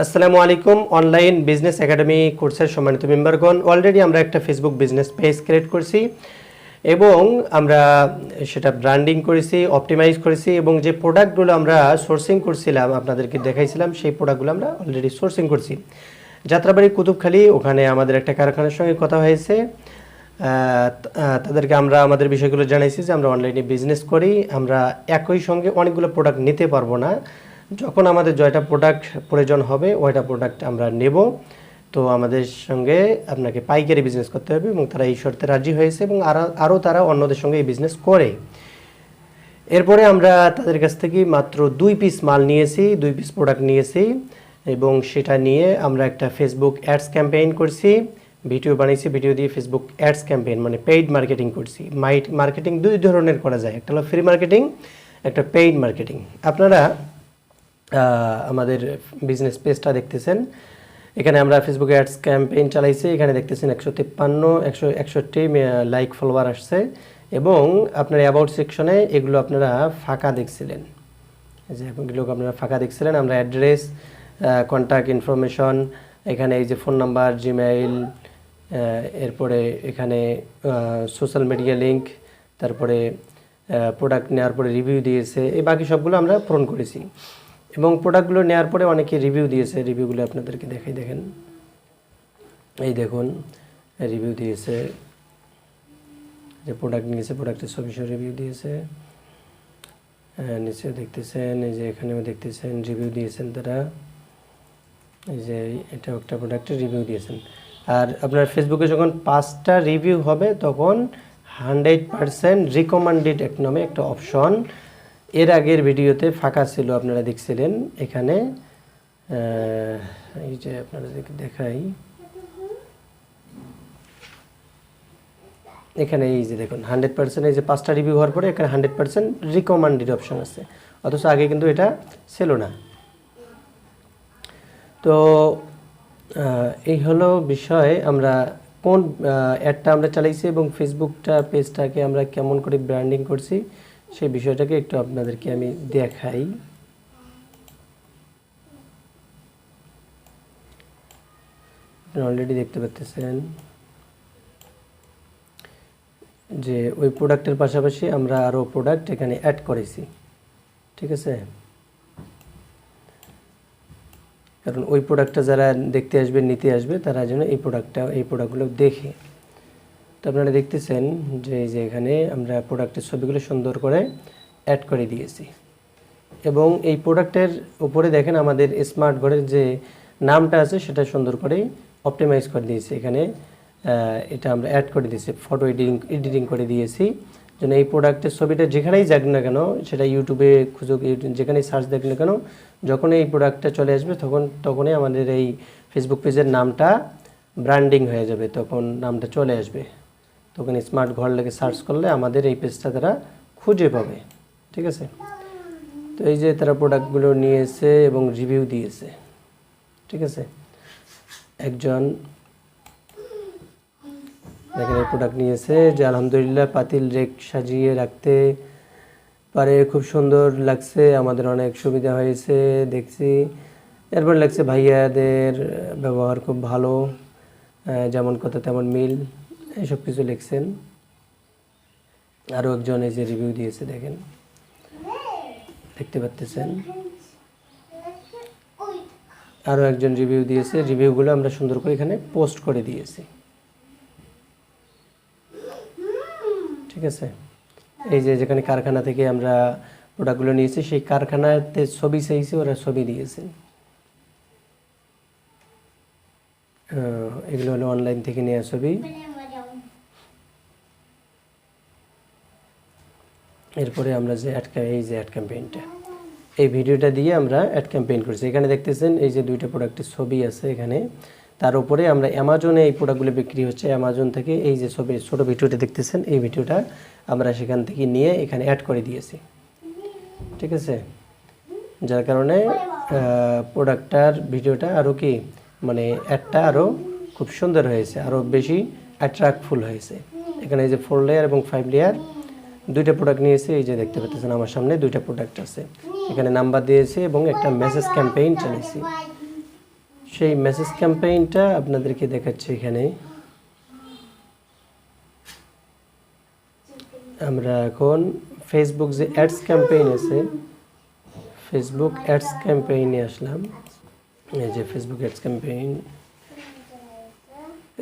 আসসালামু আলাইকুম। Online business academy কোর্সের সম্মানিত মেম্বারগণ, অলরেডি আমরা একটা ফেসবুক বিজনেস পেজ ক্রিয়েট করেছি এবং আমরা সেটা ব্র্যান্ডিং করেছি, অপটিমাইজ করেছি এবং যে প্রোডাক্টগুলো আমরা সোর্সিং করছিলাম, আপনাদেরকে দেখাইছিলাম, সেই প্রোডাক্টগুলো আমরা অলরেডি সোর্সিং করছি। যাত্রাবাড়ি কুতুবখালী, ওখানে আমাদের একটা কারখানার সঙ্গে কথা হয়েছে। তাদেরকে আমরা আমাদের বিষয়গুলো জানাইছি যে আমরা অনলাইনে বিজনেস করি, আমরা একই সঙ্গে অনেকগুলো প্রোডাক্ট নিতে পারবো না, যখন আমাদের জয়টা প্রোডাক্ট প্রয়োজন হবে ওইটা প্রোডাক্ট আমরা নেব। তো আমাদের সঙ্গে আপনাকে পাইকারি বিজনেস করতে হবে এবং তারা এই শর্তে রাজি হয়েছে এবং আরও তারা অন্যদের সঙ্গে এই বিজনেস করে। এরপরে আমরা তাদের কাছ থেকে মাত্র 2 পিস মাল নিয়েছি, 2 পিস প্রোডাক্ট নিয়েছি এবং সেটা নিয়ে আমরা একটা ফেসবুক অ্যাডস ক্যাম্পেইন করছি, ভিডিও বানিয়েছি, ভিডিও দিয়ে ফেসবুক অ্যাডস ক্যাম্পেইন মানে পেইড মার্কেটিং করছি। মার্কেটিং 2 ধরনের করা যায়, একটা হলো ফ্রি মার্কেটিং, একটা পেইড মার্কেটিং। আপনারা আমাদের বিজনেস পেজটা দেখতেছেন, এখানে আমরা ফেসবুকে অ্যাডস ক্যাম্পেইন চালাইছি। এখানে দেখতেছেন 161 লাইক ফলোয়ার আসছে এবং আপনার অ্যাবাউট সেকশনে এগুলো আপনারা ফাঁকা দেখছিলেন, যে এগুলো আপনারা ফাঁকা দেখছিলেন। আমরা অ্যাড্রেস, কন্ট্যাক্ট ইনফরমেশন, এখানে এই যে ফোন নাম্বার, জিমেইল, এরপরে এখানে সোশ্যাল মিডিয়া লিঙ্ক, তারপরে প্রোডাক্ট নেওয়ার পরে রিভিউ দিয়েছে, এই বাকি সবগুলো আমরা পূরণ করেছি। এবং প্রোডাক্টগুলো নেওয়ার পরে অনেকে রিভিউ দিয়েছে, রিভিউগুলো আপনাদেরকে দেখাই। দেখেন, এই দেখুন রিভিউ দিয়েছে, যে প্রোডাক্ট নিয়েছে প্রোডাক্টের ছবি সহ রিভিউ দিয়েছে। নিচে দেখতেছেন, এই যে এখানেও দেখতেছেন রিভিউ দিয়েছেন তারা, এই যে এটা একটা প্রোডাক্টের রিভিউ দিয়েছেন। আর আপনার ফেসবুকে যখন 5টা রিভিউ হবে তখন 100% রিকমেন্ডেড এক নামে একটা অপশন এর আগের ভিডিওতে ফাঁকা ছিল, আপনারা দেখছিলেন। এখানে এই যে আপনাদেরকে দেখাই, এখানে এই যে দেখুন 100%, এই যে 5টা রিভিউ হওয়ার পরে এখানে 100% রিকমেন্ডেড অপশন আছে, অথচ আগে কিন্তু এটা ছিল না। তো এই হলো বিষয়, আমরা কোন অ্যাডটা আমরা চালাইছি এবং ফেসবুকটা পেজটাকে আমরা কেমন করে ব্র্যান্ডিং করছি সেই বিষয়টাকে একটু আপনাদেরকে আমি দেখাই। আপনি অলরেডি দেখতে পাচ্ছেন যে ওই প্রোডাক্টের পাশাপাশি আমরা আরও প্রোডাক্ট এখানে অ্যাড করেছি, ঠিক আছে? কারণ ওই প্রোডাক্টটা যারা দেখতে আসবে, নিতে আসবে, তারা যেন এই প্রোডাক্টগুলো দেখে। তো আপনারা দেখতেছেন যে এই যে এখানে আমরা প্রোডাক্টের ছবিগুলো সুন্দর করে অ্যাড করে দিয়েছি এবং এই প্রোডাক্টের উপরে দেখেন আমাদের স্মার্ট ঘরের যে নামটা আছে সেটা সুন্দর করে অপটিমাইজ করে দিয়েছি। এখানে এটা আমরা অ্যাড করে দিয়েছি, ফটো এডিটিং করে দিয়েছি, যেন এই প্রোডাক্টের ছবিটা যেখানেই যাক না কেন, সেটা ইউটিউবে খুঁজুক, যেখানেই সার্চ দেখ না কেন, যখন এই প্রোডাক্টটা চলে আসবে তখনই আমাদের এই ফেসবুক পেজের নামটা ব্র্যান্ডিং হয়ে যাবে, তখন নামটা চলে আসবে, তখন স্মার্ট ঘর লেগে সার্চ করলে আমাদের এই পেজটা তারা খুঁজে পাবে, ঠিক আছে? তো এই যে তারা প্রোডাক্টগুলো নিয়েছে এবং রিভিউ দিয়েছে, ঠিক আছে? একজন দেখেন এই প্রোডাক্ট নিয়েছে যে আলহামদুলিল্লাহ পাতিল রেক সাজিয়ে রাখতে পারে, খুব সুন্দর লাগছে, আমাদের অনেক সুবিধা হয়েছে দেখছি। এরপর লাগছে ভাইয়াদের ব্যবহার খুব ভালো, যেমন কথা তেমন মিল, এইসব কিছু লিখছেন। আরও একজন এই যে রিভিউ দিয়েছে, দেখেন, দেখতে পাচ্ছেন, আরও একজন রিভিউ দিয়েছে। রিভিউগুলো আমরা সুন্দর করে এখানে পোস্ট করে দিয়েছি, ঠিক আছে? এই যে যেখানে কারখানা থেকে আমরা প্রোডাক্টগুলো নিয়েছি সেই কারখানাতে ছবি চাইছি, ওরা ছবি দিয়েছে। এগুলো হলো অনলাইন থেকে নেওয়া ছবি। এরপরে আমরা যে এই যে অ্যাড ক্যাম্পেইনটা, এই ভিডিওটা দিয়ে আমরা অ্যাড ক্যাম্পেইন করছি। এখানে দেখতেছেন এই যে 2টা প্রোডাক্টের ছবি আছে এখানে, তার উপরে আমরা অ্যামাজনে এই প্রোডাক্টগুলো বিক্রি হচ্ছে, অ্যামাজন থেকে এই যে ছবি ছোটো ভিডিওটা দেখতেছেন, এই ভিডিওটা আমরা সেখান থেকে নিয়ে এখানে অ্যাড করে দিয়েছি, ঠিক আছে? যার কারণে প্রোডাক্টটার ভিডিওটা আরও কি মানে অ্যাডটা আরও খুব সুন্দর হয়েছে, আরও বেশি অ্যাট্রাক্টফুল হয়েছে। এখানে এই যে 4 লেয়ার এবং 5 লেয়ার 2টা প্রোডাক্ট নিয়েছি, এই যে দেখতে পাচ্ছেন আমার সামনে 2টা প্রোডাক্ট আছে, এখানে নাম্বার দিয়েছি এবং একটা মেসেজ ক্যাম্পেইন চালিয়েছি। সেই মেসেজ ক্যাম্পেইনটা আপনাদেরকে দেখাচ্ছি এখানে। আমরা এখন ফেসবুক যে অ্যাডস ক্যাম্পেইন আছে, ফেসবুক অ্যাডস ক্যাম্পেইনে আসলাম। এই যে ফেসবুক অ্যাডস ক্যাম্পেইন,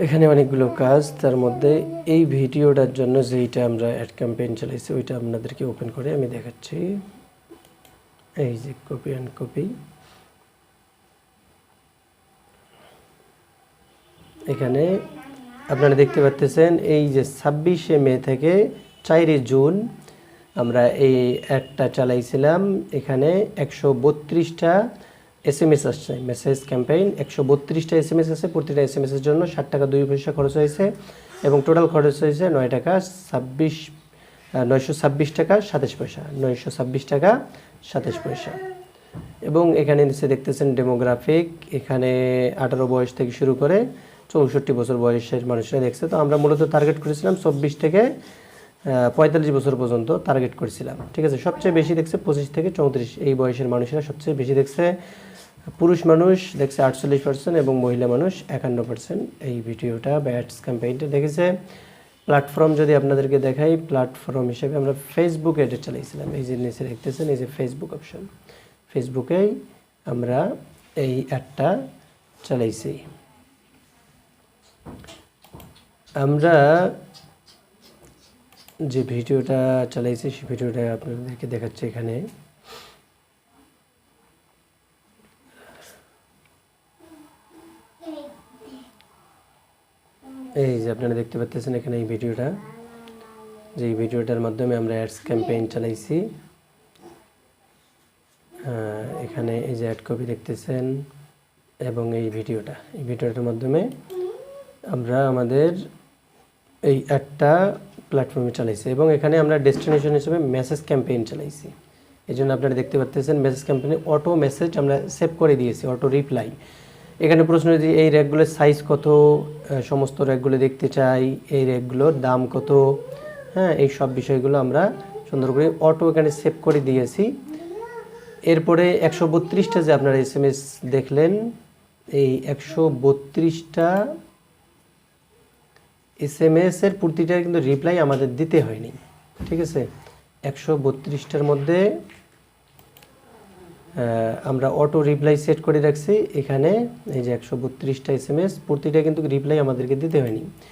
এখানে অনেকগুলো কাজ, তার মধ্যে এই ভিডিওটার জন্য যেইটা আমরা অ্যাড ক্যাম্পেইন চালাইছি ওইটা আপনাদেরকে ওপেন করে আমি দেখাচ্ছি। এই যে কপি অ্যান্ড কপি, এখানে আপনারা দেখতে পাচ্ছেন এই যে 26শে মে থেকে 4 জুন আমরা এই অ্যাডটা চালাইছিলাম। এখানে 132টা SMS আসছে, মেসেজ ক্যাম্পেইন 132টা SMS আছে। প্রতিটা SMS এর জন্য 60 টাকা 2 পয়সা খরচ হয়েছে এবং টোটাল খরচ হয়েছে 9 টাকা 926 টাকা 27 পয়সা, 926 টাকা 27 পয়সা। এবং এখানে নিচে দেখতেছেন ডেমোগ্রাফিক, এখানে 18 বয়স থেকে শুরু করে 64 বছর বয়সের মানুষরা দেখছে। তো আমরা মূলত টার্গেট করেছিলাম 24 থেকে 45 বছর পর্যন্ত টার্গেট করেছিলাম, ঠিক আছে। সবচেয়ে বেশি দেখছে 25 থেকে 34 এই বয়সের মানুষেরা সবচেয়ে বেশি দেখছে। পুরুষ মানুষ দেখছে 48% এবং মহিলা মানুষ 51% এই ভিডিওটা বা অ্যাডস ক্যাম্পেইনটা দেখেছে। প্ল্যাটফর্ম যদি আপনাদেরকে দেখাই, প্ল্যাটফর্ম হিসেবে আমরা ফেসবুক অ্যাডে চালাইছিলাম। এই যে নিচে দেখতেছেন এই যে ফেসবুক অপশন, ফেসবুকেই আমরা এই অ্যাডটা চালাইছি। আমরা যে ভিডিওটা চালাইছি সেই ভিডিওটা আপনাদেরকে দেখাচ্ছি এখানে। এই যে আপনারা দেখতে পাচ্ছেন এখানে এই ভিডিওটা, যে এই ভিডিওটার মাধ্যমে আমরা অ্যাডস ক্যাম্পেইন চালাইছি। এখানে এই যে অ্যাড কপি দেখতেছেন এবং এই ভিডিওটার মাধ্যমে আমরা আমাদের এই অ্যাডটা প্ল্যাটফর্মে চালাইছি এবং এখানে আমরা ডেস্টিনেশন হিসেবে মেসেজ ক্যাম্পেইন চালাইছি। এই জন্য আপনারা দেখতে পাচ্ছেন মেসেজ ক্যাম্পেইনে অটো মেসেজ আমরা সেভ করে দিয়েছি, অটো রিপ্লাই। এখানে প্রশ্ন যে এই র্যাকগুলোর সাইজ কত, সমস্ত র্যাকগুলো দেখতে চাই, এই র্যাকগুলোর দাম কত, হ্যাঁ, এই সব বিষয়গুলো আমরা সুন্দর করে অটো এখানে সেভ করে দিয়েছি। এরপরে 132টা যে আপনারা SMS দেখলেন, এই 132টা SMS এর প্রতিটা কিন্তু রিপ্লাই আমাদের দিতে হয়নি, ঠিক আছে। 132টার মধ্যে আমরা অটো রিপ্লাই সেট করে রাখছি। এখানে এই যে 132টা SMS প্রতিটা কিন্তু রিপ্লাই আমাদেরকে দিতে হয়নি।